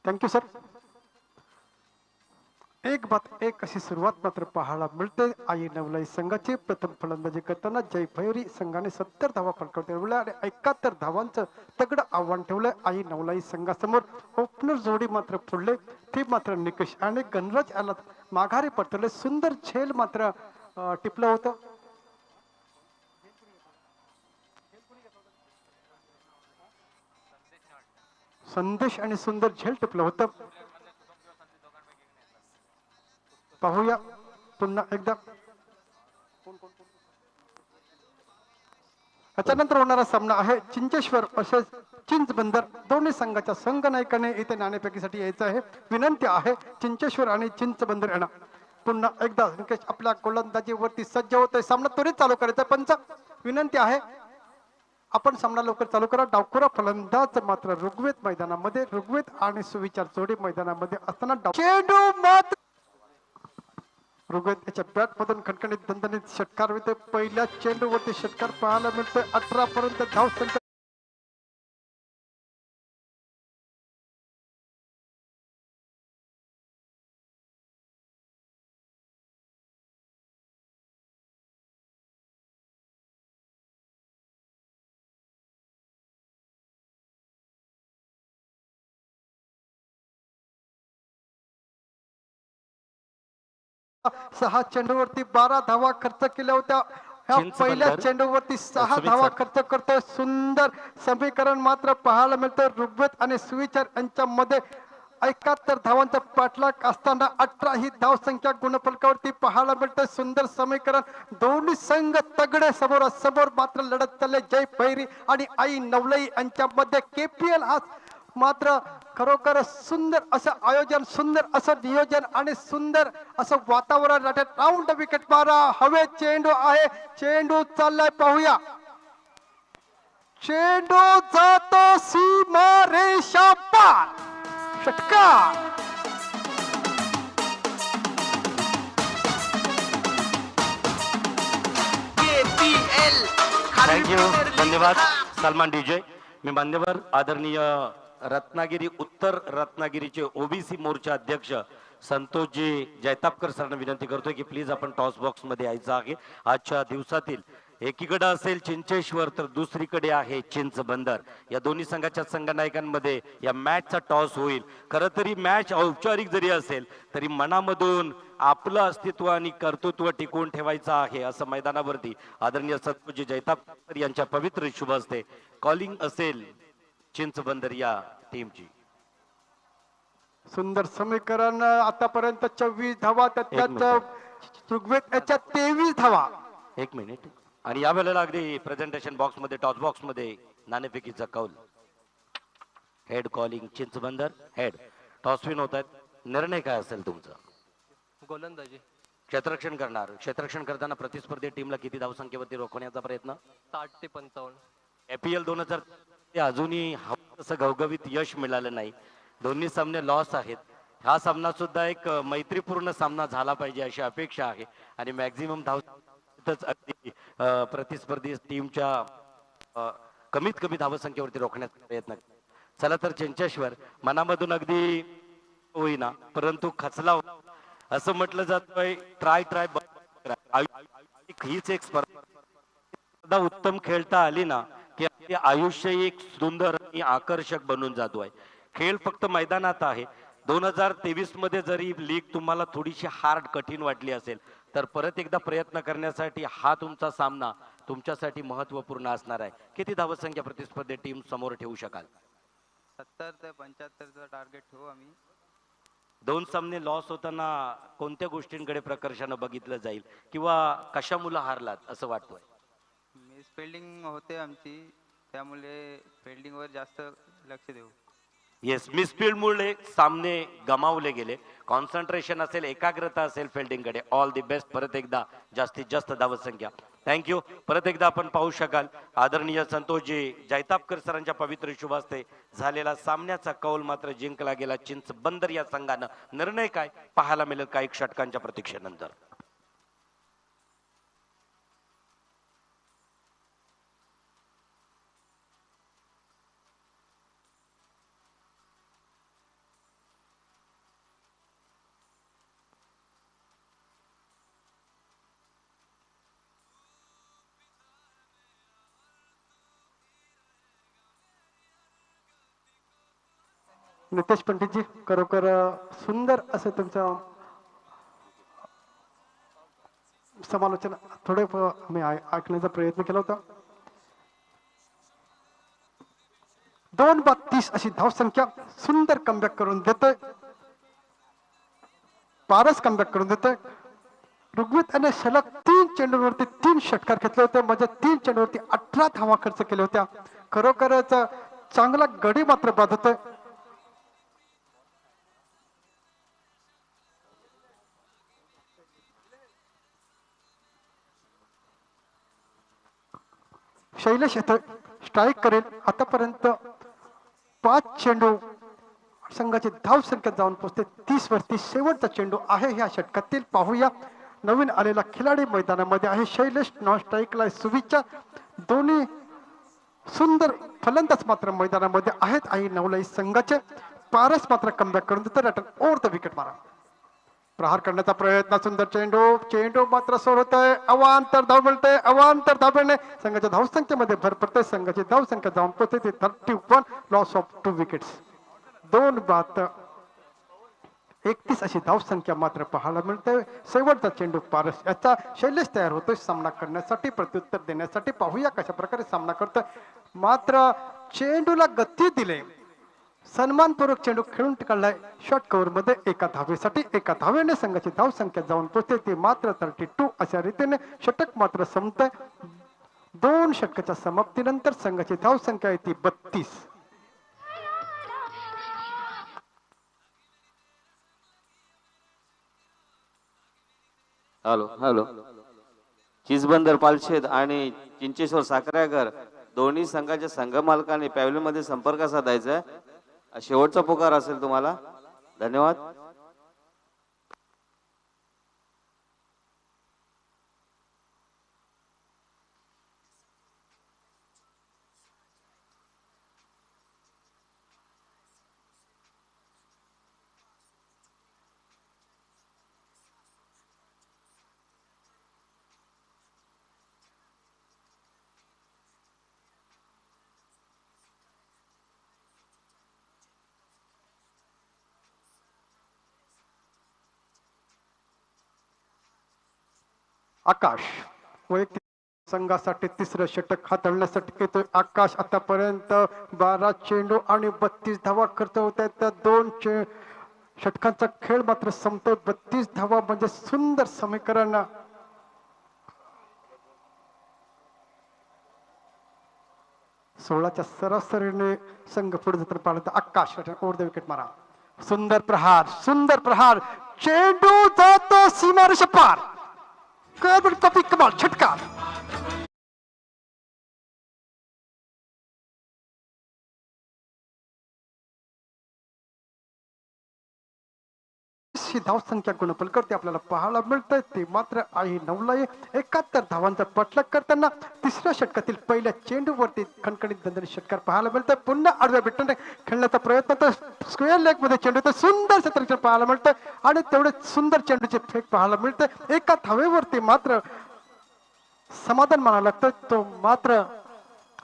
Thank you sir. एक बात एक अशी सुरुवात मात्र पाहायला मिळते आई नवलाई संघाची. प्रथम फलंदाजी करताना जय भैरी संघाने 70 धावा फटकावल्या आणि 71 धावांचं तगडं आव्हान ठेवलंय आई नवलाई संघासमोर. ओपनर जोडी मात्र फुडले ती मात्र निकष आणि गणराज याला माघारी पडतले. सुंदर झेल मात्र टिपलं होतं. संदेश आणि सुंदर झेल टिपलं होतं. पाहूया पुन्हा एकदा. त्याच्यानंतर होणारा सामना आहे चिंचेश्वर वर्सेस चिंचबंदर. दोन्ही संघाच्या संघ नायकाने इथे नाणेफेकीसाठी यायचं आहे. विनंती आहे चिंचेश्वर आणि चिंचबंदर यांना. पुन्हा एकदा आपल्या गोलंदाजीवरती सज्ज होतोय. सामना त्वरित चालू करायचा. पंच विनंती आहे आपण सामना लवकर चालू करा. डावखुरा फलंदाज मात्र ऋग्वेद मैदानामध्ये. ऋग्वेद आणि सुविचार जोडी मैदानामध्ये असताना चेंडू मात्र ऋग्वेद याच्या बॅट मधून खणखणीत दणदणीत षटकार होते. पहिल्या चेंडूवरती षटकार पाहायला मिळतोय. 18 पर्यंत धाव संख्या. सहा चेंडूवरती 12 धावा खर्च केल्या होत्या. ह्या पहिल्या चेंडूवरती 6 धावा खर्च करतोय. सुंदर समीकरण मात्र पाहायला मिळतं. ऋग्वेद आणि सुविचार यांच्यामध्ये 71 धावांचा पाठलाग असताना 18 ही धाव संख्या गुणफलकावरती पाहायला मिळतं. सुंदर समीकरण. दोन्ही संघ तगडे समोरासमोर मात्र लढत चालले. जय भैरी आणि आई नवलाई यांच्यामध्ये KPL हा मात्र खरोखर सुंदर असं आयोजन, सुंदर असं नियोजन आणि सुंदर असं वातावरण. राऊंड विकेट मारा. हवे चेंडू आहे. चेंडू चाललाय. पाहूया चेंडू जातो सीमा रेषा पार. षटकार. थँक्यू. धन्यवाद सलमान डीजे. मी मान्यवर आदरणीय रत्नागिरी उत्तर रत्नागिरीचे OBC मोर्चा अध्यक्ष संतोषजी जैतापकर सरांना विनंती करतोय की प्लीज आपण टॉस बॉक्स मध्ये यायचं आहे. आजच्या दिवसातील एकीकडे असेल चिंचेश्वर तर दुसरीकडे आहे चिंचबंदर. या दोन्ही संघाच्या संघनायकांमध्ये या मॅचचा टॉस होईल. खरं तरी मॅच औपचारिक जरी असेल तरी मनामधून आपलं अस्तित्व आणि कर्तृत्व टिकवून ठेवायचं आहे असं मैदानावरती आदरणीय सद्गुरुजी जैताप यांच्या पवित्र शुभ हस्ते कॉलिंग असेल चिंचबंदर या टीमची. सुंदर समीकरण. आतापर्यंत 24 धावा, त्याच्यात ऋग्वेद याच्या 23 धावा. एक मिनिट. आणि या वेळेला अगदी प्रेझेंटेशन बॉक्स मध्ये टॉस बॉक्स मध्ये नाणेफेकीचा कौल. Head calling Chinchbandar. Head. Toss win होत आहेत. निर्णय काय असेल तुमचा? गोलंदाजी. क्षेत्ररक्षण करणार. क्षेत्ररक्षण करताना प्रतिस्पर्धी टीमला किती धावसंख्येवरती रोखण्याचा प्रयत्न? 60 ते 55. APL 2000 अजूनही तसं घवघवीत यश मिळालं नाही. दोन्ही सामने लॉस आहेत. हा सामना सुद्धा एक मैत्रीपूर्ण सामना झाला पाहिजे अशी अपेक्षा आहे आणि मॅक्झिमम धाव अगदी प्रतिस्पर्धी टीमच्या कमीत कमी धावसंख्येवरती रोखण्याचा प्रयत्न. चला तर चिंचेश्वर मनामधून अगदी होईना परंतु खचला असं म्हटलं जातंय. ट्राय हीच एक स्पर्धा उत्तम खेळता आली ना की आयुष्य एक सुंदर आणि आकर्षक बनून जातोय. खेळ फक्त मैदानात आहे. 2023 मध्ये जरी लीग तुम्हाला थोडीशी हार्ड कठीण वाटली असेल तर परत एकदा प्रयत्न करण्यासाठी हा तुमचा सामना तुमच्यासाठी महत्वपूर्ण असणार आहे. किती धावसंख्या प्रतिस्पर्धी टीम समोर ठेवू शकाल? 70 ते 75 टार्गेट ठेवू आम्ही. दोन सामने लॉस होताना कोणत्या गोष्टींकडे प्रकर्षानं बघितलं जाईल किंवा कशामुळे हारलात असं वाटतोय? मिस फिल्डिंग होते आमची, त्यामुळे फिल्डिंगवर जास्त लक्ष देऊ. येस, मिसफील्डमुळे सामने गमावले गेले. कॉन्सन्ट्रेशन असेल, एकाग्रता असेल फिल्डिंगकडे. All the best. परत एकदा जास्तीत जास्त धावसंख्या. थँक्यू. परत एकदा आपण पाहू शकाल आदरणीय संतोषजी जैतापकर सरांच्या पवित्र शुभ हस्ते झालेला सामन्याचा कौल मात्र जिंकला गेला चिंचबंदर या संघानं. निर्णय काय पाहायला मिळेल काही षटकांच्या प्रतीक्षेनंतर. नितेश पंडितजी, खरोखर सुंदर असं तुमचं समालोचन थोडे मी ऐकण्याचा प्रयत्न केला होता. 2-32 अशी धावसंख्या. सुंदर कमबॅक करून देतोय पारस. कमबॅक करून देतोय ऋग्वेद याने सलग 3 चेंडूवरती 3 षटकार घेतले होते. म्हणजे 3 चेंडूवरती 18 धावा खर्च केल्या होत्या. खरोखरच चांगला गडी मात्र बाद होतोय. शैलेश येतोय, स्ट्राईक करेल. आतापर्यंत 5 चेंडू संघाची धावसंख्या जाऊन पोहोचते 30 वरती. शेवटचा चेंडू आहे ह्या षटकातील. पाहूया नवीन आलेला खिलाडी मैदानामध्ये आहे शैलेश. नॉन स्ट्राईकला सुविचार. दोन्ही सुंदर फलंदाज मात्र मैदानामध्ये आहेत आणि नवलाई संघाचे. पारस मात्र कमबॅक करून देतो. रटन ओव्हर द विकेट मारा. प्रहार करण्याचा प्रयत्न. सुंदर चेंडू मात्र सोड होतोय. अवांतर धाव मिळते. अवांतर धाव मिळणे संघाच्या धावसंख्येमध्ये भर पडते. संघाची धावसंख्या जाऊन पोहोचते 31. Loss of 2 wickets. 2 बाद 31 अशी धावसंख्या मात्र पाहायला मिळते. शेवटचा चेंडू पारस याचा. शैलेश तयार होतोय सामना करण्यासाठी, प्रत्युत्तर देण्यासाठी. पाहूया कशा प्रकारे सामना करतोय. मात्र चेंडूला गती दिले. सन्मानपूर्वक चेंडू खेळून काढलाय शॉर्ट कव्हर मध्ये. एका धावेसाठी, एका धावेने संघाची धावसंख्या जाऊन पोहोचते ती मात्र 32 अशा रीतीने. षटक मात्र संपतंय. 2 षटकाच्या समाप्तीनंतर संघाची धावसंख्या आहे ती 32. हॅलो. चिंचबंदर पालशेत आणि चिंचेश्वर साखऱ्यागर दोन्ही संघाच्या संघ मालकांनी पॅव्हलियन मध्ये संपर्क साधायचा. शेवटचा पुकार असेल तुम्हाला. धन्यवाद. आकाश वैयक्तिक संघासाठी तिसरं षटक हाताळण्यासाठी येतोय आकाश. आतापर्यंत 12 चेंडू आणि 32 धावा खर्च होत आहेत. तर 2 षटकांचा खेळ मात्र संपतोय. 32 धावा म्हणजे सुंदर समीकरण. 16च्या सरासरीने संघ पुढे जाताना पाहिलं तर आकाश ओव्हर द विकेट मारा. सुंदर प्रहार, सुंदर प्रहार, चेंडू जातो सीमारेषा पार. कॉपी कमाल छटका. धावसंख्या गुणफल करते आपल्याला पाहायला मिळतंय. ते मात्र आई नवलाई 71 धावांचा पटलक करताना तिसऱ्या षटकातील पहिल्या चेंडूवरती खणखणीत दणदणीत षटकार पाहायला मिळतंय. पुन्हा आडव्या विकेटने खेळण्याचा प्रयत्न तर स्क्वेअर लेग मध्ये चेंडू सुंदर क्षेत्ररक्षण पाहायला मिळतंय आणि तेवढे सुंदर चेंडूचे फेक पाहायला मिळतंय. एका धावेवरती मात्र समाधान मानावं लागतं. तो मात्र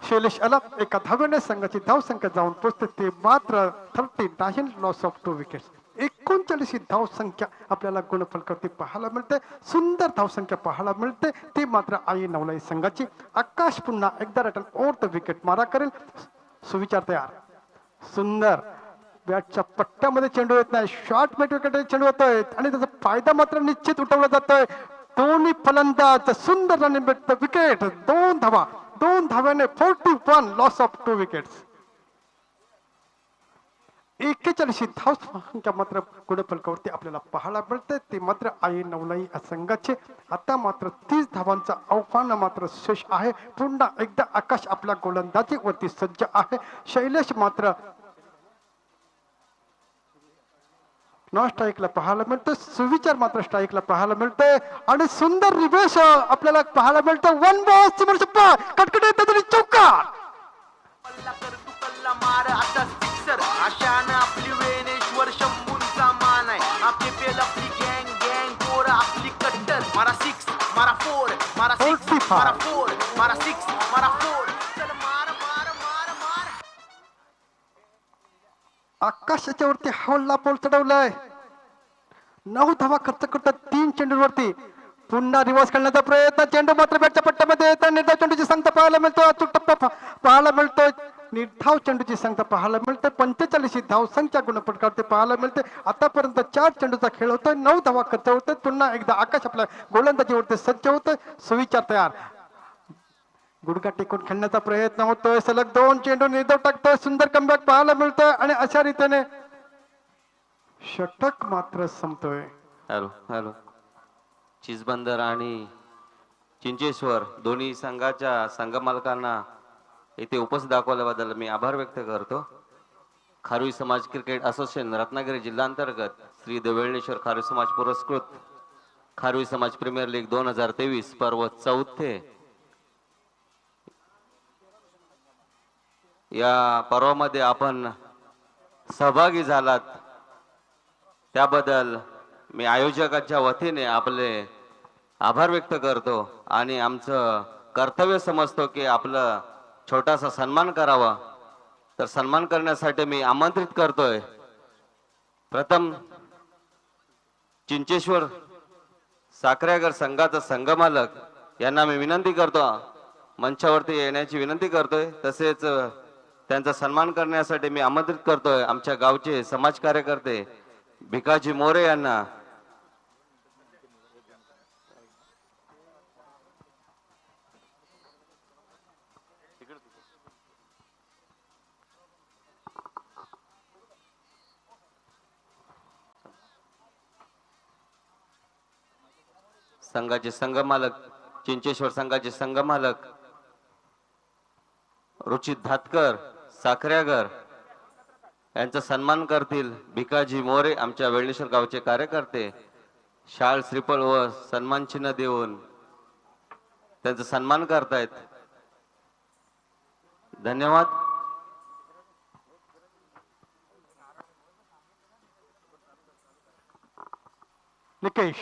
शैलेश अलप एका धावेने संघाची धावसंख्या जाऊन पोहोचते. ते मात्र 39 लॉस ऑफ 2 विकेट्स. 39 ही धावसंख्या आपल्याला गुणफल करते पाहायला मिळते. सुंदर धावसंख्या पाहायला मिळते. ती मात्र आई नवलाई संघाची. आकाश पुन्हा एकदा रिटर्न ओव्हर द विकेट मारा करेल. सुविचार तयार. सुंदर बॅटच्या पट्ट्यामध्ये चेंडू येत नाही. शॉर्ट मिड विकेट चेंडू येतोय आणि त्याचा फायदा मात्र निश्चित उठवला जातोय. दोन्ही फलंदाज सुंदर रनिंग भेटतं. विकेट 2 धावा. 2 धाव्याने 41 लॉस ऑफ 2 विकेट्स. 41 धावसंख्या मात्र गुणफलकावरती आपल्याला पाहायला मिळते. ते मात्र आई नवलाई संघाचे. आता मात्र 30 धावांचा आव्हान मात्र शेष आहे. पुन्हा एकदा आकाश आपल्या गोलंदाजीवरती सज्ज आहे. शैलेश मात्र नॉन स्ट्राईकला पाहायला मिळतं. सुविचार मात्र स्ट्राईकला पाहायला मिळतंय आणि सुंदर रिवेश आपल्याला पाहायला मिळतं. 1 बॉल समोर छप्पा कटकटे तरी चौका. आशान आपली वेणेश्वर शंभूंचा मान आहे. आपली पेल आपली गँग गँग पोर आपली कट्टर. मारा 6 मारा 4 मारा 6 मारा 4 मारा 6 मारा 4. चल मार मार मार मार. आकाशाच्या वरती हल्ला बोल चढवलाय. 9 धावा खर्च करतात 3 चेंडूवरती. पुन्हा रिव्हर्स खेळण्याचा प्रयत्न. चेंडू मात्र बॅटच्या पट्ट्यामध्ये येतात. निर्धाव चेंडूची संख्या पाहायला मिळतो. अचूक टप्पा पाहायला मिळतोय. निर्धाव चेंडूची संख्या पाहायला मिळते. 45 ही धाव संख्या गुणफलकावरती पाहायला मिळते. आतापर्यंत 4 चेंडूचा खेळ होतोय. 9 धावा खर्च होतोय. पुन्हा एकदा आकाश आपल्या गोलंदाजीवरती सज्ज होतोय. सुविचार तयार. गुडघा टेकून खेळण्याचा प्रयत्न होतोय. सलग 2 चेंडू निर्धाव टाकतोय. सुंदर कमबॅक पाहायला मिळतोय आणि अशा रीतीने षटक मात्र संपतोय. Hello hello. चिजबंदर आणि चिंचेश्वर दोन्ही संघाच्या संघ मालकांना इथे उपस्थित दाखवल्याबद्दल मी आभार व्यक्त करतो. खारवी समाज क्रिकेट असोसिएशन रत्नागिरी जिल्हांतर्गत श्री देवळेश्वर खारवी समाज पुरस्कृत खारवी समाज प्रीमियर लीग 2023 पर्व 4. या पर्वामध्ये आपण सहभागी झालात त्याबद्दल मी आयोजकांच्या वतीने आपले आभार व्यक्त करतो आणि आमचं कर्तव्य समजतो की आपलं छोटासा सन्मान करावा. तर सन्मान करण्यासाठी मी आमंत्रित करतोय प्रथम चिंचेश्वर साखरेगर संघाचा संघमालक यांना मी विनंती करतो मंचावरती येण्याची विनंती करतोय. तसेच त्यांचा सन्मान करण्यासाठी मी आमंत्रित करतोय आमच्या गावचे समाज कार्यकर्ते भिकाजी मोरे यांना. संघाचे संघमालक चिंचेश्वर संघाचे संघमालक रुचित धातकर साखऱ्यागर यांचा सन्मान करतील भिकाजी मोरे आमच्या वेळेश्वर गावचे कार्यकर्ते. शाल श्रीफळ व सन्मान चिन्ह देऊन त्यांचा सन्मान करतायत. धन्यवाद. निकेश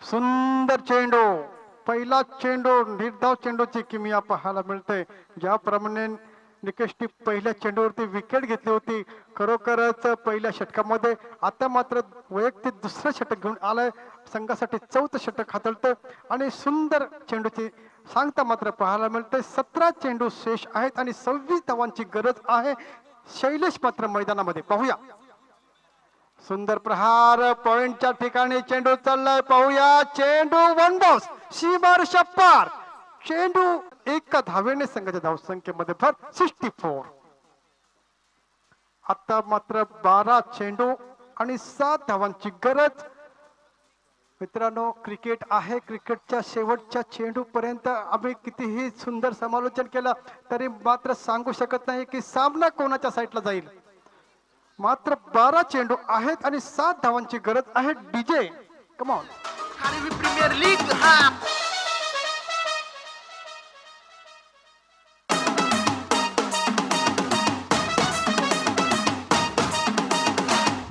सुंदर चेंडू. पहिला चेंडू निर्धाव चेंडूची किमया पाहायला मिळते. ज्याप्रमाणे निकेशने पहिल्या चेंडूवरती विकेट घेतली होती. खरोखरच पहिल्या षटकामध्ये. आता मात्र वैयक्तिक दुसरं षटक घेऊन आलाय. संघासाठी चौथं षटक हाताळतं आणि सुंदर चेंडूची सांगता मात्र पाहायला मिळते. 17 चेंडू शेष आहेत आणि 26 धावांची गरज आहे. शैलेश मात्र मैदानामध्ये. पाहूया सुंदर प्रहार पॉइंटच्या ठिकाणी चेंडू चाललाय. पाहूया चेंडू वन बॉस सीमारेषा पार. चेंडू एका धावेने संघाच्या धावसंख्येमध्ये भर 64. आता मात्र 12 चेंडू आणि 7 धावांची गरज. मित्रांनो क्रिकेट आहे. क्रिकेटच्या शेवटच्या चेंडू पर्यंत आम्ही कितीही सुंदर समालोचन केलं तरी मात्र सांगू शकत नाही की सामना कोणाच्या साईडला जाईल. मात्र 12 चेंडू आहेत आणि 7 धावांची गरज आहे. DJ come on. खारवी प्रीमियर लीग हा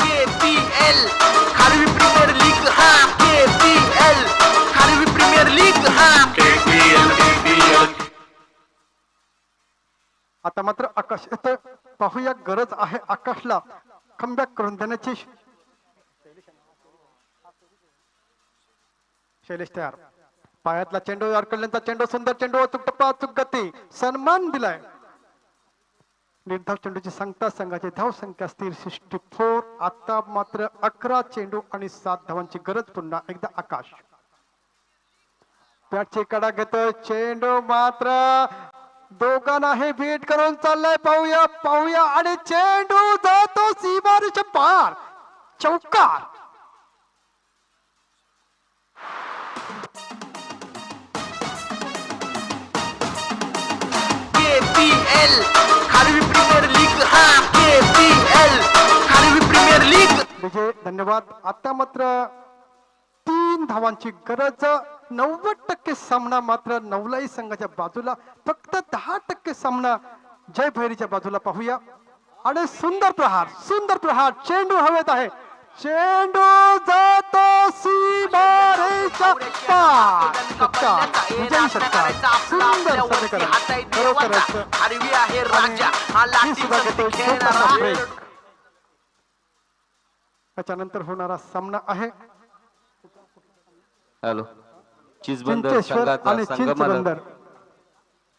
KPL खारवी प्रीमियर लीग हा KPL खारवी प्रीमियर लीग हा KPL आता मात्र आकाश येतोय. पाहूया गरज आहे आकाशला कमबॅक करून देण्याची. शैलेश तयार. पायातला चेंडू अडकल्याचा चेंडू सुंदर चेंडू अचूक टप्पा अचूक गती सन्मान दिलाय. निर्धाव चेंडूची सांगता संघाची धाव संख्या स्थिर 64. आता मात्र 11 चेंडू आणि 7 धावांची गरज. पुन्हा एकदा आकाश बॅटची कडा घेतोय. चेंडू मात्र दोघांना हे भेट करून चाललाय. पाहूया पाहूया आणि चेंडू जातो सीमारेषा पार. चौकार. KPL खारवी प्रीमियर लीग हा KPL खारवी प्रीमियर लीग. विजय धन्यवाद. आता मात्र 3 धावांची गरज. 90% सामना मात्र नवलाई संघाच्या बाजूला. फक्त 10% सामना जय भैरीच्या बाजूला. पाहूया आणि सुंदर प्रहार चेंडू हवेत आहे. चेंडू जातो सीमारेषा पार. षटकार. विजयी षटकार. सुंदर समीकरण. खरोखरच खारवी आहे राजा हा ही लाठी सुद्धा घेतो खेळणारा छोटासा ब्रेक. त्याच्यानंतर होणारा सामना आहे हॅलो चिजबंदर चिंचेश्वर संघाचा आणि संगमालक चिंचबंदर.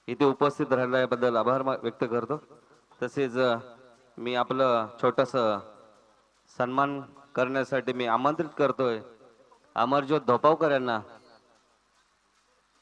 इथे उपस्थित राहिल्याबद्दल आभार व्यक्त करतो. तसेच मी आपलं छोटस सन्मान करण्यासाठी मी आमंत्रित करतोय अमरज्योत धोपावकर यांना